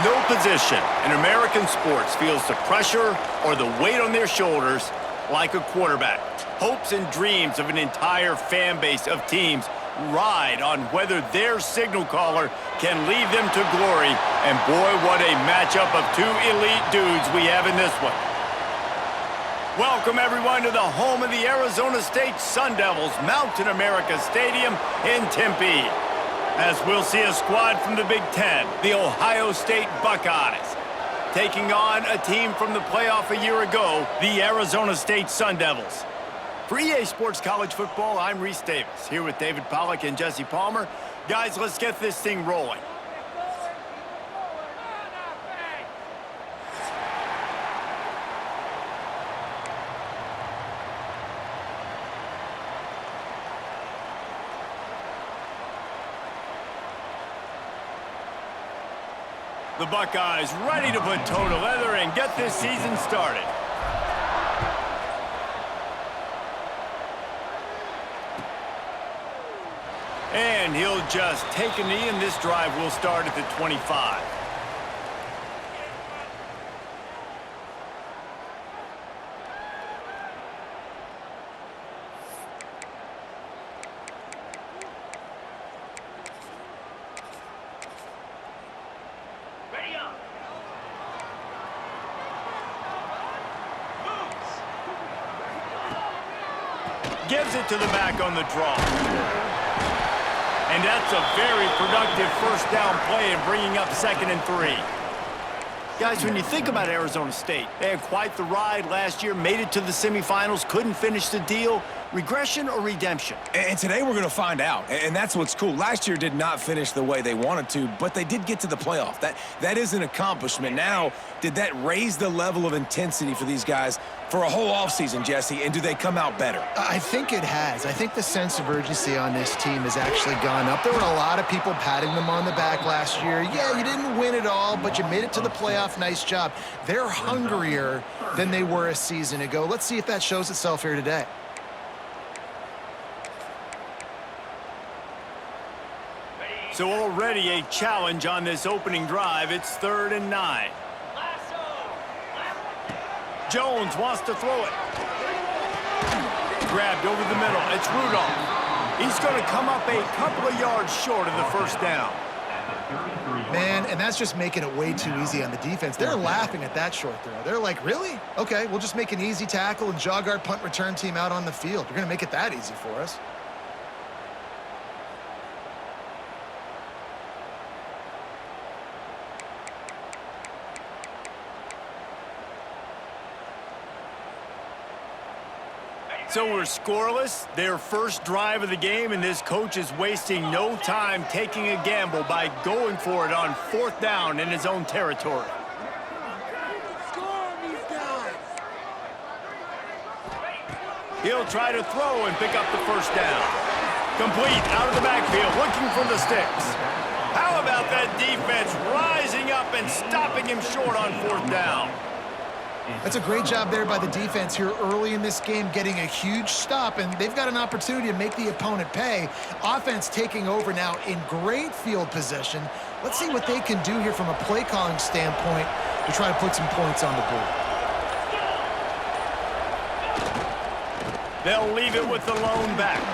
No position in American sports feels the pressure or the weight on their shoulders like a quarterback. Hopes and dreams of an entire fan base of teams ride on whether their signal caller can lead them to glory. And boy, what a matchup of two elite dudes we have in this one. Welcome, everyone, to the home of the Arizona State Sun Devils, Mountain America Stadium in Tempe. As we'll see a squad from the Big Ten, the Ohio State Buckeyes, taking on a team from the playoff a year ago, the Arizona State Sun Devils. For EA Sports College Football, I'm Reese Davis, here with David Pollack and Jesse Palmer. Guys, let's get this thing rolling. The Buckeyes ready to put toe to leather and get this season started. And he'll just take a knee, and this drive will start at the 25. Gives it to the back on the draw. And that's a very productive first down play and bringing up 2nd and 3. Guys, when you think about Arizona State, they had quite the ride last year, made it to the semifinals, couldn't finish the deal. Regression or redemption? And today we're going to find out, and that's what's cool. Last year did not finish the way they wanted to, but they did get to the playoff. That is an accomplishment. Now, did that raise the level of intensity for these guys for a whole offseason, Jesse, and do they come out better? I think it has. I think the sense of urgency on this team has actually gone up. There were a lot of people patting them on the back last year. Yeah, you didn't win it all, but you made it to the playoff. Nice job. They're hungrier than they were a season ago. Let's see if that shows itself here today. So already a challenge on this opening drive. It's 3rd and 9. Jones wants to throw it. Grabbed over the middle. It's Rudolph. He's going to come up a couple of yards short of the first down. Man, and that's just making it way too easy on the defense. They're laughing at that short throw. They're like, really? Okay, we'll just make an easy tackle and jog our punt return team out on the field. You're going to make it that easy for us. So we're scoreless, their first drive of the game, and this coach is wasting no time taking a gamble by going for it on 4th down in his own territory. He'll try to throw and pick up the first down. Complete out of the backfield, looking for the sticks. How about that defense rising up and stopping him short on 4th down? That's a great job there by the defense here early in this game, getting a huge stop, and they've got an opportunity to make the opponent pay. Offense taking over now in great field position. Let's see what they can do here from a play calling standpoint to try to put some points on the board. They'll leave it with the lone back.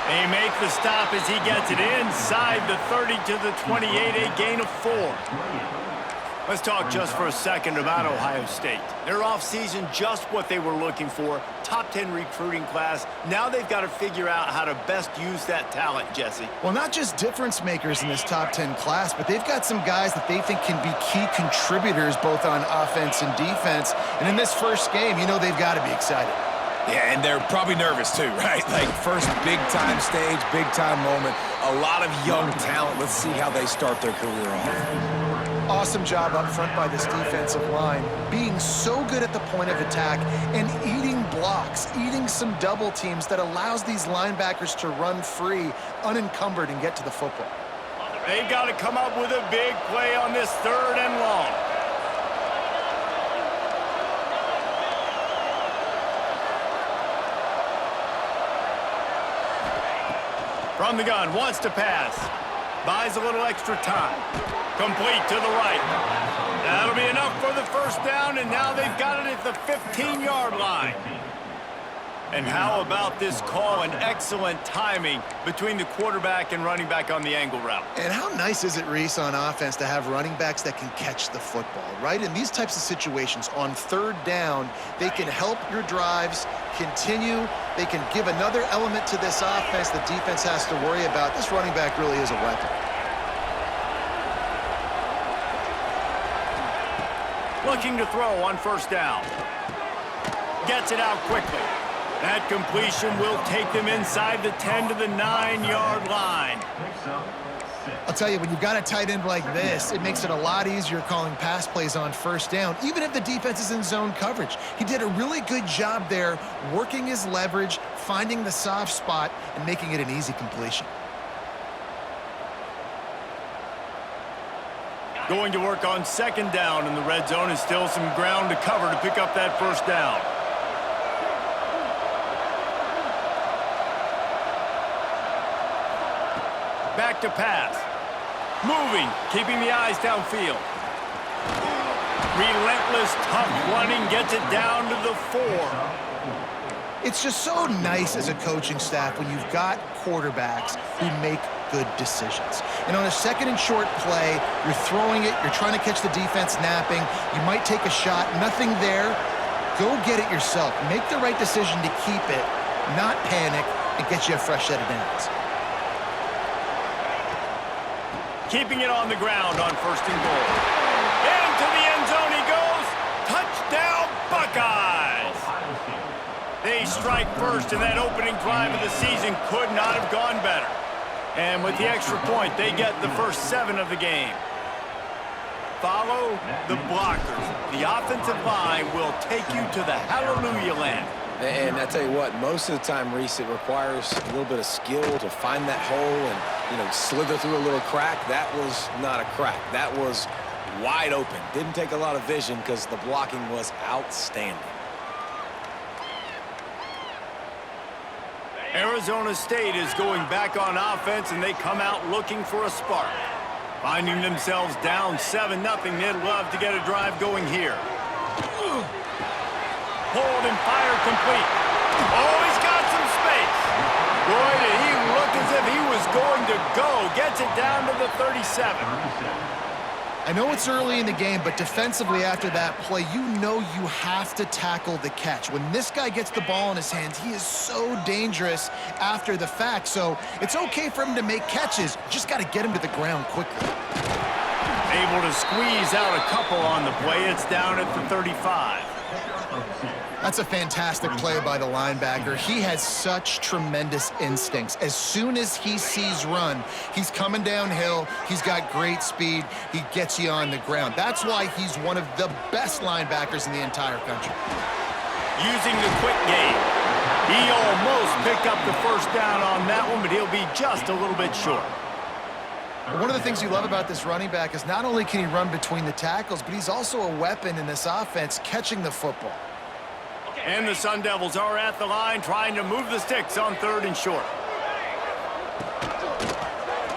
They make the stop as he gets it inside the 30 to the 28, a gain of 4. Let's talk just for a second about Ohio State. Their offseason, just what they were looking for. Top 10 recruiting class. Now they've got to figure out how to best use that talent, Jesse. Well, not just difference makers in this top 10 class, but they've got some guys that they think can be key contributors both on offense and defense. And in this first game, you know they've got to be excited. Yeah, and they're probably nervous too, right? Like first big-time stage, big-time moment. A lot of young talent. Let's see how they start their career off. Awesome job up front by this defensive line, being so good at the point of attack and eating blocks, eating some double teams that allows these linebackers to run free, unencumbered, and get to the football. They've got to come up with a big play on this 3rd and long. From the gun, wants to pass. Buys a little extra time. Complete to the right. That'll be enough for the first down, and now they've got it at the 15-yard line. And how about this call and excellent timing between the quarterback and running back on the angle route? And how nice is it, Reese, on offense to have running backs that can catch the football, right? In these types of situations, on third down, they can help your drives continue. They can give another element to this offense the defense has to worry about. This running back really is a weapon. Looking to throw on first down. Gets it out quickly. That completion will take them inside the 10 to the 9-yard line. I'll tell you, when you've got a tight end like this, it makes it a lot easier calling pass plays on first down, even if the defense is in zone coverage. He did a really good job there, working his leverage, finding the soft spot, and making it an easy completion. Going to work on second down in the red zone, and still some ground to cover to pick up that first down. Back to pass. Moving, keeping the eyes downfield. Relentless, tough running, gets it down to the 4. It's just so nice as a coaching staff when you've got quarterbacks who make good decisions. And on a second and short play, you're throwing it, you're trying to catch the defense napping, you might take a shot, nothing there. Go get it yourself. Make the right decision to keep it, not panic, and get you a fresh set of downs. Keeping it on the ground on first and goal. Into the end zone he goes. Touchdown, Buckeyes! They strike first, and that opening drive of the season could not have gone better. And with the extra point, they get the first 7 of the game. Follow the blockers. The offensive line will take you to the hallelujah land. And I tell you what, most of the time, Reese, it requires a little bit of skill to find that hole and, slither through a little crack. That was not a crack. That was wide open. Didn't take a lot of vision because the blocking was outstanding. Arizona State is going back on offense, and they come out looking for a spark. Finding themselves down 7-0, they'd love to get a drive going here. Hold and fire complete. Oh, he's got some space. Boy, did he look as if he was going to go. Gets it down to the 37. I know it's early in the game, but defensively after that play, you know you have to tackle the catch. When this guy gets the ball in his hands, he is so dangerous after the fact. So it's okay for him to make catches. Just got to get him to the ground quickly. Able to squeeze out a couple on the play. It's down at the 35. That's a fantastic play by the linebacker. He has such tremendous instincts. As soon as he sees run, he's coming downhill. He's got great speed. He gets you on the ground. That's why he's one of the best linebackers in the entire country. Using the quick game. He almost picked up the first down on that one, but he'll be just a little bit short. One of the things you love about this running back is not only can he run between the tackles, but he's also a weapon in this offense catching the football. And the Sun Devils are at the line trying to move the sticks on third and short.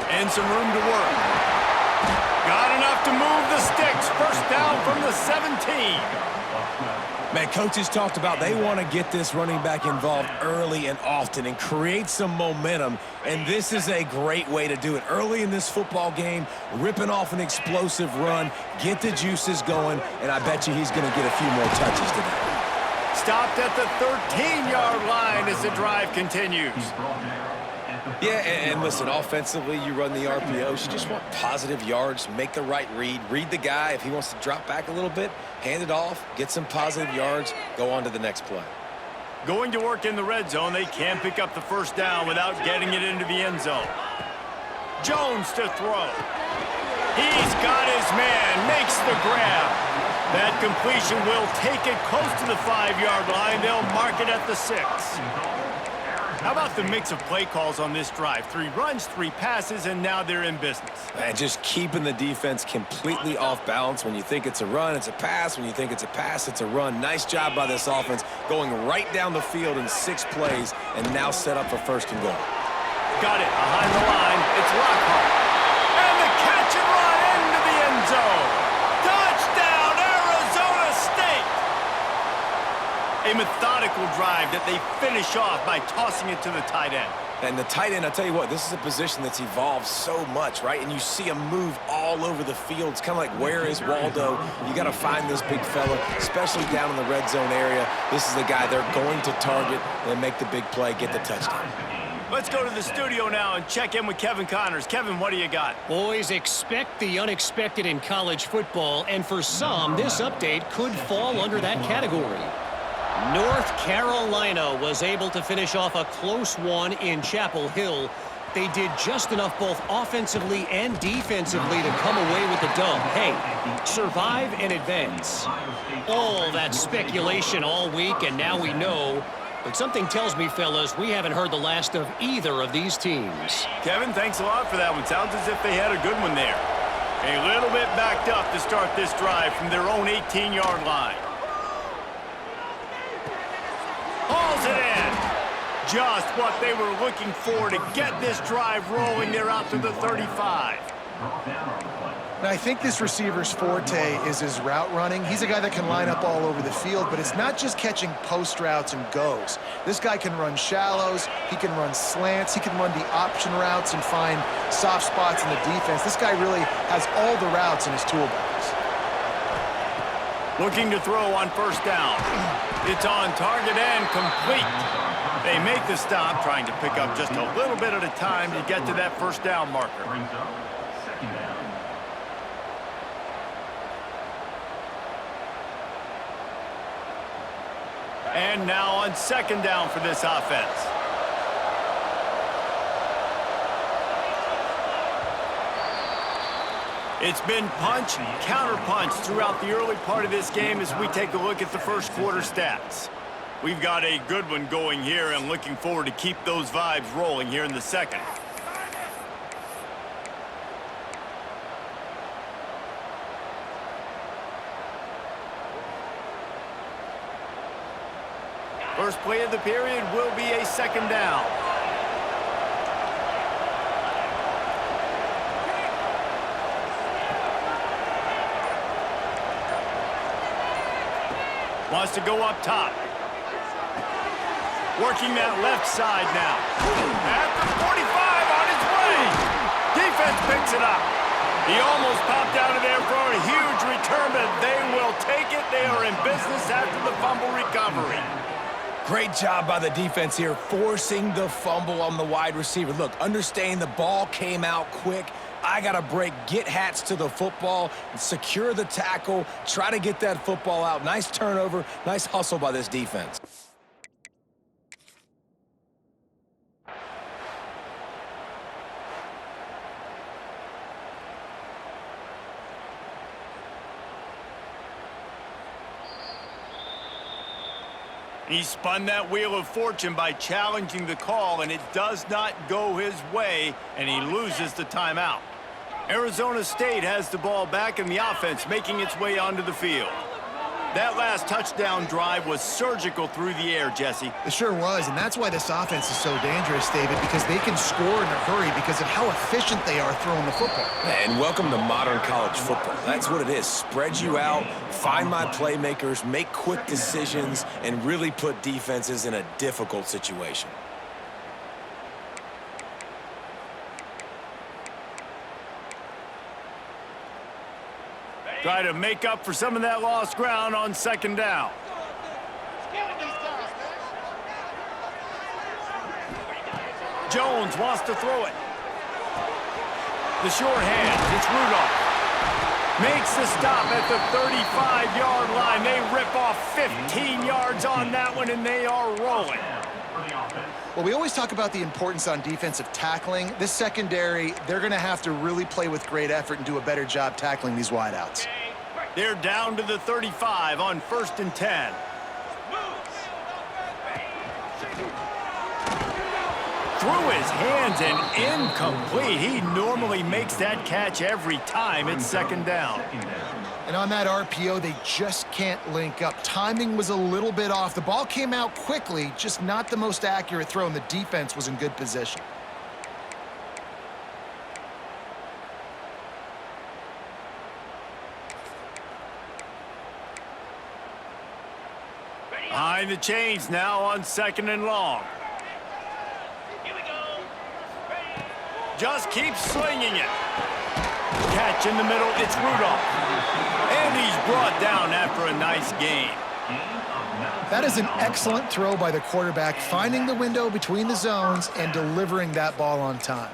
And some room to work. Got enough to move the sticks. First down from the 17. Man, coaches talked about they want to get this running back involved early and often and create some momentum, and this is a great way to do it. Early in this football game, ripping off an explosive run, get the juices going, and I bet you he's going to get a few more touches today. Stopped at the 13-yard line as the drive continues. Yeah, and listen, offensively, you run the RPOs. You just want positive yards, make the right read the guy. If he wants to drop back a little bit, hand it off, get some positive yards, go on to the next play. Going to work in the red zone. They can't pick up the first down without getting it into the end zone. Jones to throw. He's got his man, makes the grab. That completion will take it close to the 5-yard line. They'll mark it at the 6. How about the mix of play calls on this drive? 3 runs, 3 passes, and now they're in business. And just keeping the defense completely off balance. When you think it's a run, it's a pass. When you think it's a pass, it's a run. Nice job by this offense going right down the field in 6 plays and now set up for first and goal. Got it behind the line. It's Lockhart. And the catch and run into the end zone. Touchdown! A methodical drive that they finish off by tossing it to the tight end. And the tight end, I'll tell you what, this is a position that's evolved so much, right? And you see him move all over the field. It's kind of like, where is Waldo? You got to find this big fella, especially down in the red zone area. This is the guy they're going to target and make the big play, get the touchdown. Let's go to the studio now and check in with Kevin Connors. Kevin, what do you got? Boys, expect the unexpected in college football, and for some, this update could fall under that category. North Carolina was able to finish off a close one in Chapel Hill. They did just enough both offensively and defensively to come away with the dub. Hey, survive and advance. All that speculation all week, and now we know. But something tells me, fellas, we haven't heard the last of either of these teams. Kevin, thanks a lot for that one. Sounds as if they had a good one there. A little bit backed up to start this drive from their own 18-yard line. Hauls it in. Just what they were looking for to get this drive rolling. They're out to the 35. And I think this receiver's forte is his route running. He's a guy that can line up all over the field, but it's not just catching post routes and goes. This guy can run shallows, he can run slants, he can run the option routes and find soft spots in the defense. This guy really has all the routes in his toolbox. Looking to throw on first down. It's on target and complete. They make the stop, trying to pick up just a little bit at a time to get to that first down marker. And now on second down for this offense. It's been punch, counter-punch throughout the early part of this game as we take a look at the first quarter stats. We've got a good one going here and looking forward to keep those vibes rolling here in the second. First play of the period will be a second down. Wants to go up top. Working that left side now. At the 45 on his way. Defense picks it up. He almost popped out of there for a huge return, but they will take it. They are in business after the fumble recovery. Great job by the defense here, forcing the fumble on the wide receiver. Look, understanding the ball came out quick. I got to break, get hats to the football, secure the tackle, try to get that football out. Nice turnover, nice hustle by this defense. He spun that wheel of fortune by challenging the call, and it does not go his way, and he loses the timeout. Arizona State has the ball back in the offense, making its way onto the field. That last touchdown drive was surgical through the air, Jesse. It sure was, and that's why this offense is so dangerous, David, because they can score in a hurry because of how efficient they are throwing the football. And welcome to modern college football. That's what it is. Spread you out, find my playmakers, make quick decisions, and really put defenses in a difficult situation. Try to make up for some of that lost ground on second down. Jones wants to throw it. The short hand, it's Rudolph. Makes the stop at the 35-yard line. They rip off 15 yards on that one, and they are rolling. Well, we always talk about the importance on defensive tackling. This secondary, they're going to have to really play with great effort and do a better job tackling these wideouts. They're down to the 35 on 1st and 10. Through his hands and incomplete. He normally makes that catch every time. It's second down. And on that RPO, they just can't link up. Timing was a little bit off. The ball came out quickly, just not the most accurate throw, and the defense was in good position. Behind Behind the chains now on 2nd and long. Just keeps slinging it. Catch in the middle, it's Rudolph. And he's brought down after a nice gain. That is an excellent throw by the quarterback, finding the window between the zones and delivering that ball on time.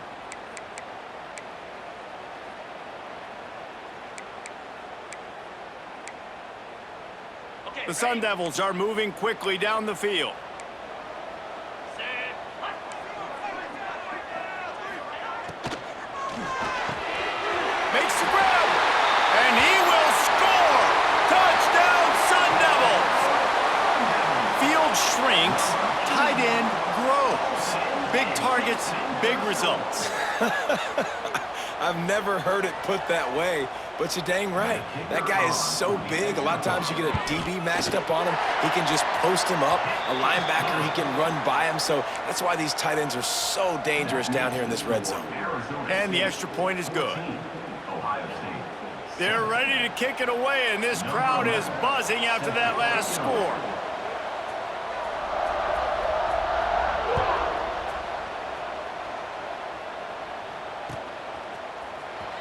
The Sun Devils are moving quickly down the field. Makes the grab, and he will score! Touchdown, Sun Devils! Field shrinks, tight end grows. Big targets, big results. I've never heard it put that way, but you're dang right. That guy is so big, a lot of times you get a DB matched up on him. He can just post him up. A linebacker, he can run by him. So that's why these tight ends are so dangerous down here in this red zone. And the extra point is good. They're ready to kick it away, and this crowd is buzzing after that last score.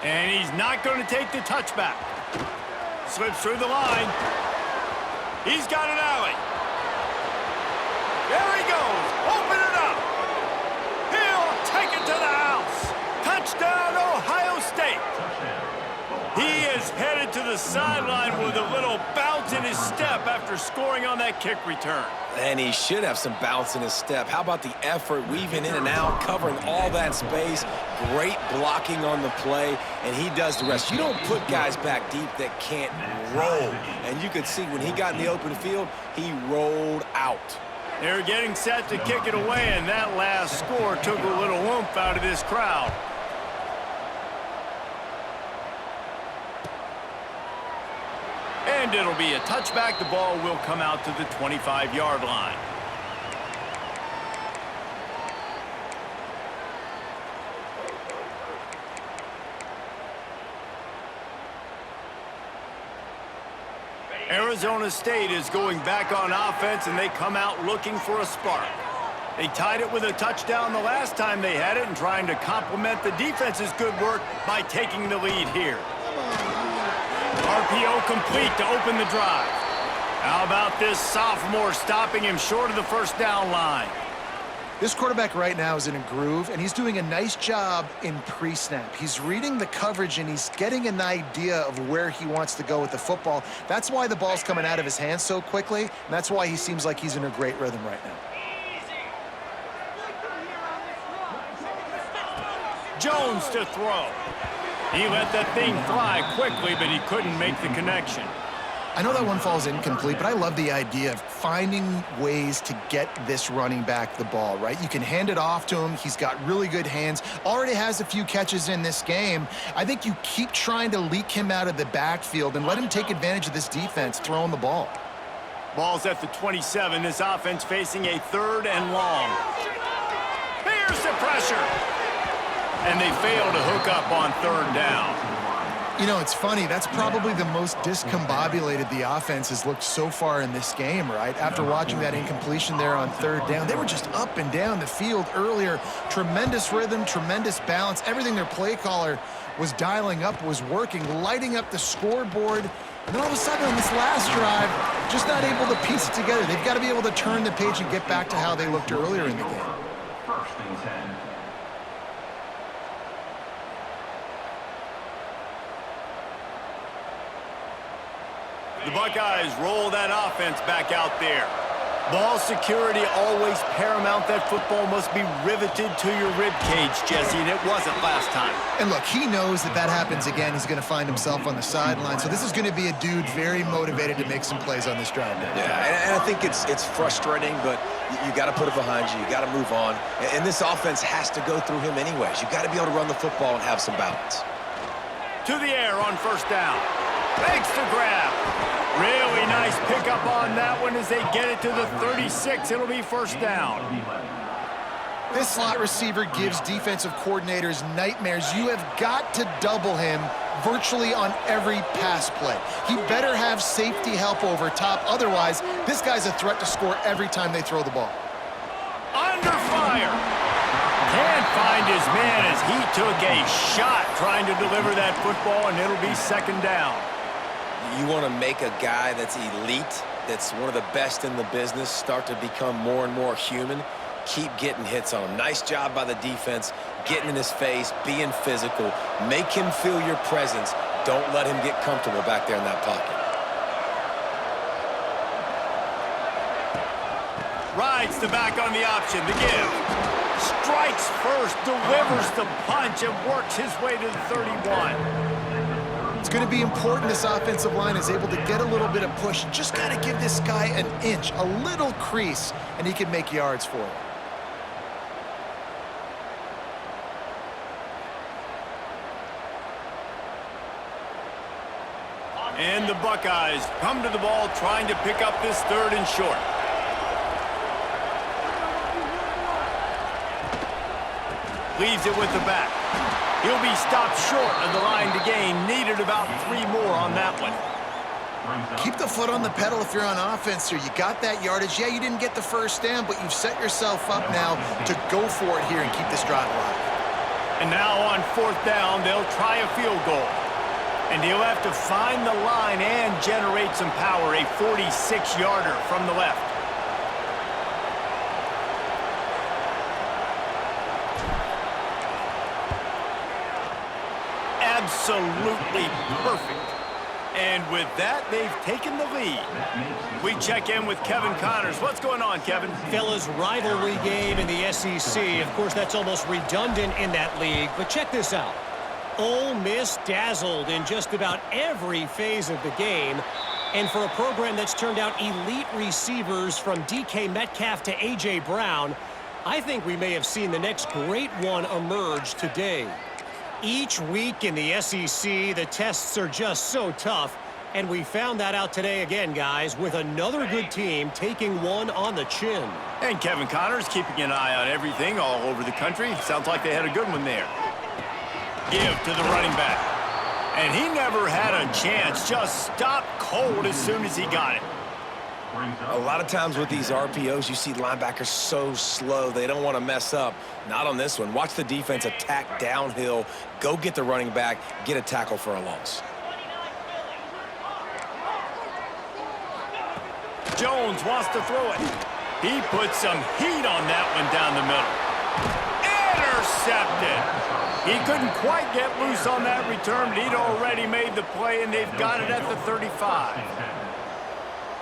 And he's not going to take the touchback. Slips through the line. He's got an alley. There he goes. Open it up. He'll take it to the house. Touchdown, Ohio State. He is headed to the sideline with a little bounce in his step after scoring on that kick return. And he should have some bounce in his step. How about the effort, weaving in and out, covering all that space, great blocking on the play, and he does the rest. You don't put guys back deep that can't roll. And you could see when he got in the open field, he rolled out. They're getting set to kick it away, and that last score took a little oomph out of this crowd. And it'll be a touchback. The ball will come out to the 25-yard line. Arizona State is going back on offense, and they come out looking for a spark. They tied it with a touchdown the last time they had it and trying to complement the defense's good work by taking the lead here. RPO complete to open the drive. How about this sophomore stopping him short of the first down line? This quarterback right now is in a groove, and he's doing a nice job in pre-snap. He's reading the coverage, and he's getting an idea of where he wants to go with the football. That's why the ball's coming out of his hands so quickly, and that's why he seems like he's in a great rhythm right now. Jones to throw. He let that thing fly quickly, but he couldn't make the connection. I know that one falls incomplete, but I love the idea of finding ways to get this running back the ball, right? You can hand it off to him. He's got really good hands. Already has a few catches in this game. I think you keep trying to leak him out of the backfield and let him take advantage of this defense throwing the ball. Ball's at the 27. This offense facing a 3rd and long. Here's the pressure. And they fail to hook up on 3rd down. You know, it's funny. That's probably the most discombobulated the offense has looked so far in this game, right? After watching that incompletion there on 3rd down, they were just up and down the field earlier. Tremendous rhythm, tremendous balance. Everything their play caller was dialing up was working, lighting up the scoreboard. And then all of a sudden on this last drive, just not able to piece it together. They've got to be able to turn the page and get back to how they looked earlier in the game. First and 10. The Buckeyes roll that offense back out there. Ball security always paramount. That football must be riveted to your rib cage, Jesse, and it wasn't last time. And look, he knows that that happens again. He's going to find himself on the sideline. So this is going to be a dude very motivated to make some plays on this drive. Yeah, and I think it's frustrating, but you got to put it behind you. You got to move on. And this offense has to go through him anyways. You got to be able to run the football and have some balance. To the air on 1st down. Makes the grab. Really nice pickup on that one as they get it to the 36. It'll be 1st down. This slot receiver gives defensive coordinators nightmares. You have got to double him virtually on every pass play. He better have safety help over top. Otherwise, this guy's a threat to score every time they throw the ball. Under fire. Can't find his man as he took a shot trying to deliver that football, and it'll be second down. You want to make a guy that's elite, that's one of the best in the business, start to become more and more human. Keep getting hits on him. Nice job by the defense, getting in his face, being physical. Make him feel your presence. Don't let him get comfortable back there in that pocket. Rides the back on the option, the give. Strikes first, delivers the punch, and works his way to the 31. It's going to be important this offensive line is able to get a little bit of push. Just got to give this guy an inch, a little crease, and he can make yards for it. And the Buckeyes come to the ball trying to pick up this third and short. Leaves it with the back. He'll be stopped short of the line to gain. Needed about 3 more on that one. Keep the foot on the pedal if you're on offense here. You got that yardage. Yeah, you didn't get the first down, but you've set yourself up now to go for it here and keep this drive alive. And now on 4th down, they'll try a field goal. And he'll have to find the line and generate some power. A 46-yarder from the left. Absolutely perfect. And with that, they've taken the lead. We check in with Kevin Connors. What's going on, Kevin? Fellas, rivalry game in the SEC. Of course, that's almost redundant in that league. But check this out. Ole Miss dazzled in just about every phase of the game. And for a program that's turned out elite receivers from DK Metcalf to A.J. Brown, I think we may have seen the next great one emerge today. Each week in the SEC, the tests are just so tough, and we found that out today again, guys, with another good team taking one on the chin. And Kevin Connors keeping an eye on everything all over the country. Sounds like they had a good one there. Give to the running back. And he never had a chance. Just stopped cold as soon as he got it. A lot of times with these RPOs, you see linebackers so slow, they don't want to mess up. Not on this one. Watch the defense attack downhill, go get the running back, get a tackle for a loss. Jones wants to throw it. He put some heat on that one down the middle. Intercepted. He couldn't quite get loose on that return, but he'd already made the play, and they've got it at the 35.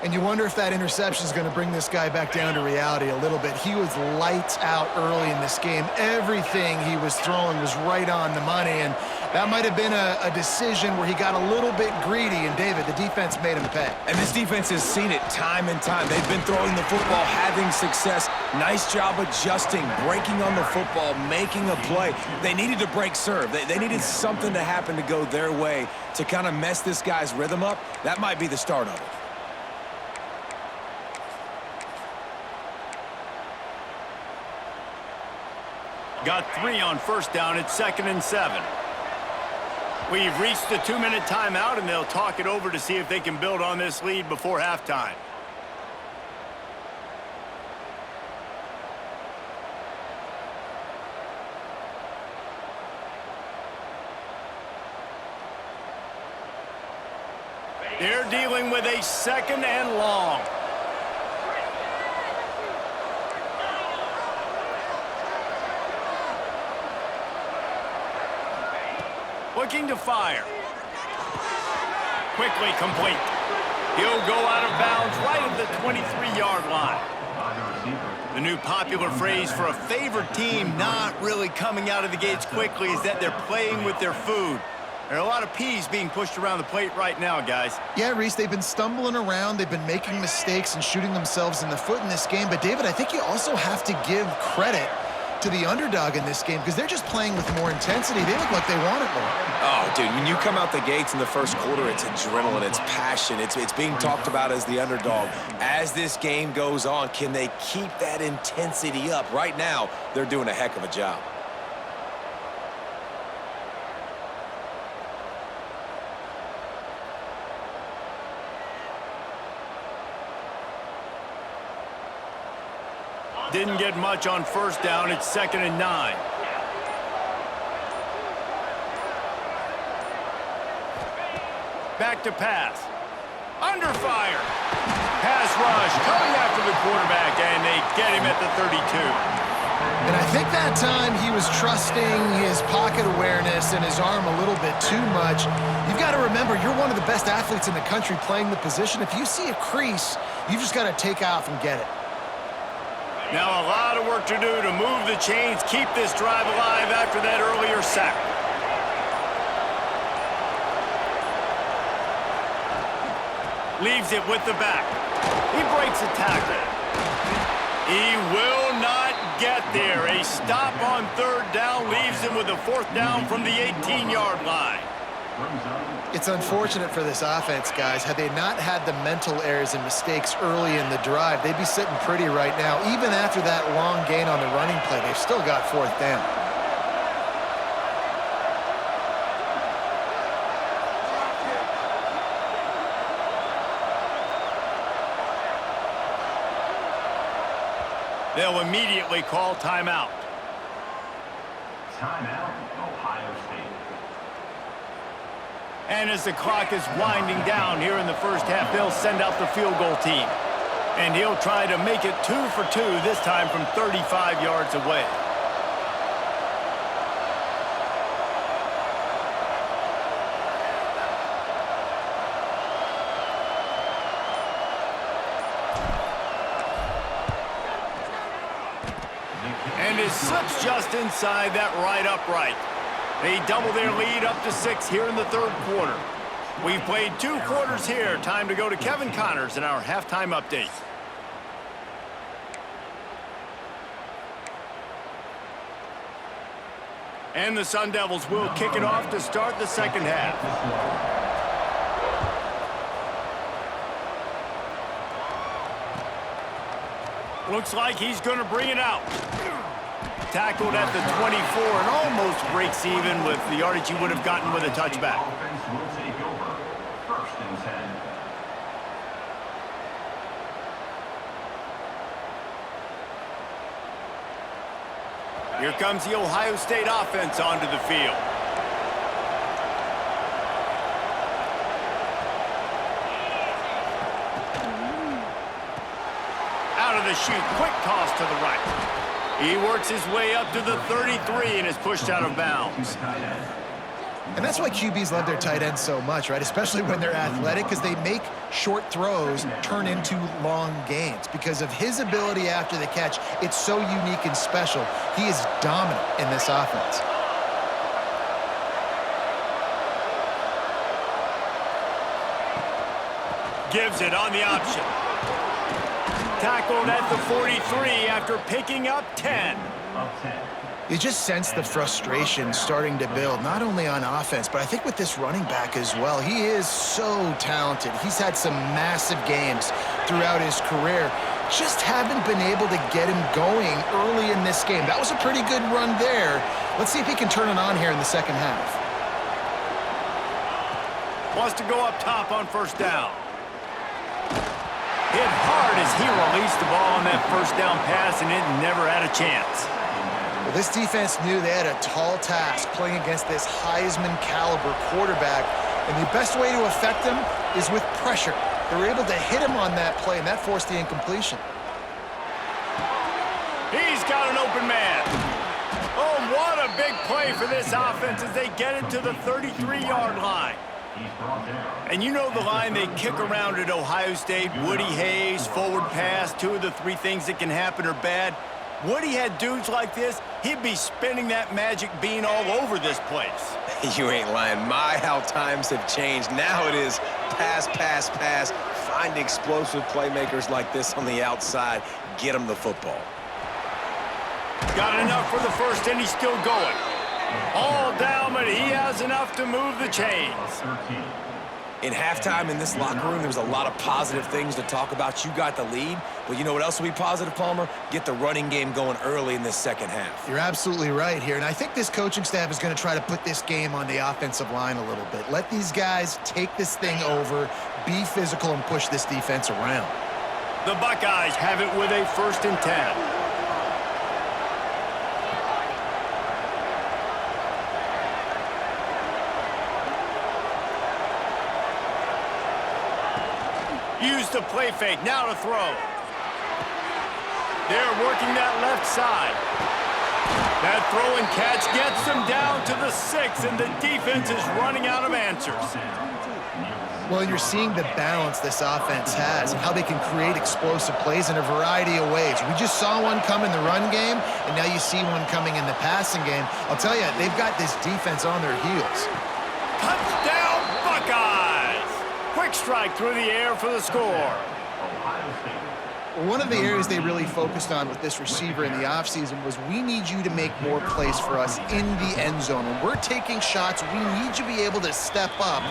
And you wonder if that interception is going to bring this guy back down to reality a little bit. He was lights out early in this game. Everything he was throwing was right on the money, and that might have been a decision where he got a little bit greedy, and David, the defense made him pay. And this defense has seen it time and time. They've been throwing the football, having success. Nice job adjusting, breaking on the football, making a play. They needed to break serve. They needed something to happen to go their way to kind of mess this guy's rhythm up. That might be the start of it. Got 3 on 1st down. It's 2nd and 7. We've reached the 2-minute timeout, and they'll talk it over to see if they can build on this lead before halftime. They're dealing with a 2nd and long. Looking to fire. Quickly complete. He'll go out of bounds right at the 23-yard line. The new popular phrase for a favored team not really coming out of the gates quickly is that they're playing with their food. There are a lot of peas being pushed around the plate right now, guys. Yeah, Reese, they've been stumbling around. They've been making mistakes and shooting themselves in the foot in this game. But, David, I think you also have to give credit to the underdog in this game because they're just playing with more intensity. They look like they want it more. Oh, dude, when you come out the gates in the first quarter, it's adrenaline, it's passion, it's being talked about as the underdog. As this game goes on, can they keep that intensity up? Right now, they're doing a heck of a job. Didn't get much on first down. It's 2nd and 9. Back to pass. Under fire. Pass rush coming after the quarterback, and they get him at the 32. And I think that time he was trusting his pocket awareness and his arm a little bit too much. You've got to remember, you're one of the best athletes in the country playing the position. If you see a crease, you've just got to take off and get it. Now a lot of work to do to move the chains, keep this drive alive after that earlier sack. Leaves it with the back. He breaks a tackle. He will not get there. A stop on 3rd down leaves him with a 4th down from the 18-yard line. It's unfortunate for this offense, guys. Had they not had the mental errors and mistakes early in the drive, they'd be sitting pretty right now. Even after that long gain on the running play, they've still got 4th down. They'll immediately call timeout. Timeout, Ohio State. And as the clock is winding down here in the first half, they'll send out the field goal team. And he'll try to make it 2 for 2, this time from 35 yards away. And it slips just inside that right upright. They double their lead up to 6 here in the 3rd quarter. We've played 2 quarters here. Time to go to Kevin Connors in our halftime update. And the Sun Devils will kick it off to start the 2nd half. Looks like he's going to bring it out. Tackled at the 24 and almost breaks even with the yardage he would have gotten with a touchback. Offense will take over. 1st and 10. Here comes the Ohio State offense onto the field. Out of the chute, quick toss to the right. He works his way up to the 33 and is pushed out of bounds. And that's why QBs love their tight ends so much, right? Especially when they're athletic, because they make short throws turn into long gains. Because of his ability after the catch, it's so unique and special. He is dominant in this offense. Gives it on the option. Tackled at the 43 after picking up 10. You just sense the frustration starting to build, not only on offense, but I think with this running back as well. He is so talented. He's had some massive games throughout his career. Just haven't been able to get him going early in this game. That was a pretty good run there. Let's see if he can turn it on here in the 2nd half. Wants to go up top on 1st down. Hit hard as he released the ball on that 1st down pass, and it never had a chance. Well, this defense knew they had a tall task playing against this Heisman caliber quarterback, and the best way to affect him is with pressure. They were able to hit him on that play, and that forced the incompletion. He's got an open man. Oh, what a big play for this offense as they get it to the 33-yard line. And you know the line they kick around at Ohio State, Woody Hayes, forward pass, 2 of the 3 things that can happen are bad. Woody had dudes like this, he'd be spinning that magic bean all over this place. You ain't lying. My, how times have changed. Now it is pass, pass, pass. Find explosive playmakers like this on the outside. Get them the football. Got enough for the first, and he's still going. All down, but he has enough to move the chains. 13. In halftime in this locker room, there was a lot of positive things to talk about. You got the lead, but you know what else will be positive, Palmer? Get the running game going early in this second half. You're absolutely right here, and I think this coaching staff is going to try to put this game on the offensive line a little bit. Let these guys take this thing over, be physical, and push this defense around. The Buckeyes have it with a 1st and 10. Use the play fake, now to throw. They're working that left side. That throw and catch gets them down to the 6, and the defense is running out of answers. Well, you're seeing the balance this offense has and how they can create explosive plays in a variety of ways. We just saw one come in the run game, and now you see one coming in the passing game. I'll tell you, they've got this defense on their heels. Touchdown, Buckeyes! Quick strike through the air for the score. Ohio State. One of the areas they really focused on with this receiver in the offseason was we need you to make more plays for us in the end zone. When we're taking shots, we need you to be able to step up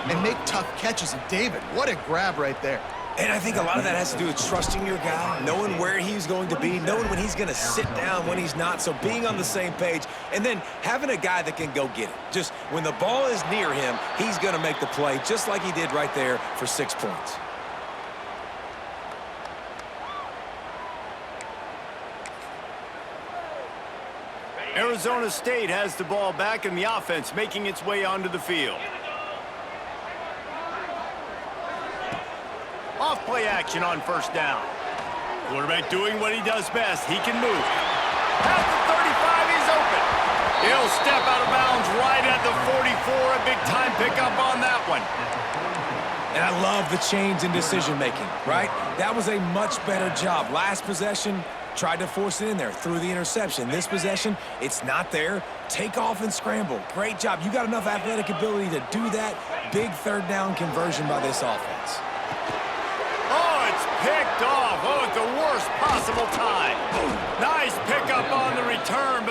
and make tough catches. And David, what a grab right there. And I think a lot of that has to do with trusting your guy, knowing where he's going to be, knowing when he's going to sit down, when he's not, so being on the same page, and then having a guy that can go get it. Just when the ball is near him, he's going to make the play, just like he did right there for 6 points. Arizona State has the ball back, and the offense making its way onto the field. Off play action on 1st down. Quarterback doing what he does best. He can move. At the 35, he's open. He'll step out of bounds right at the 44. A big time pickup on that one. And I love the change in decision-making, right? That was a much better job. Last possession, tried to force it in there, threw the interception. This possession, it's not there. Take off and scramble. Great job. You got enough athletic ability to do that. Big 3rd down conversion by this offense. Oh, it's picked off. Oh, at the worst possible time. Nice pickup on the return.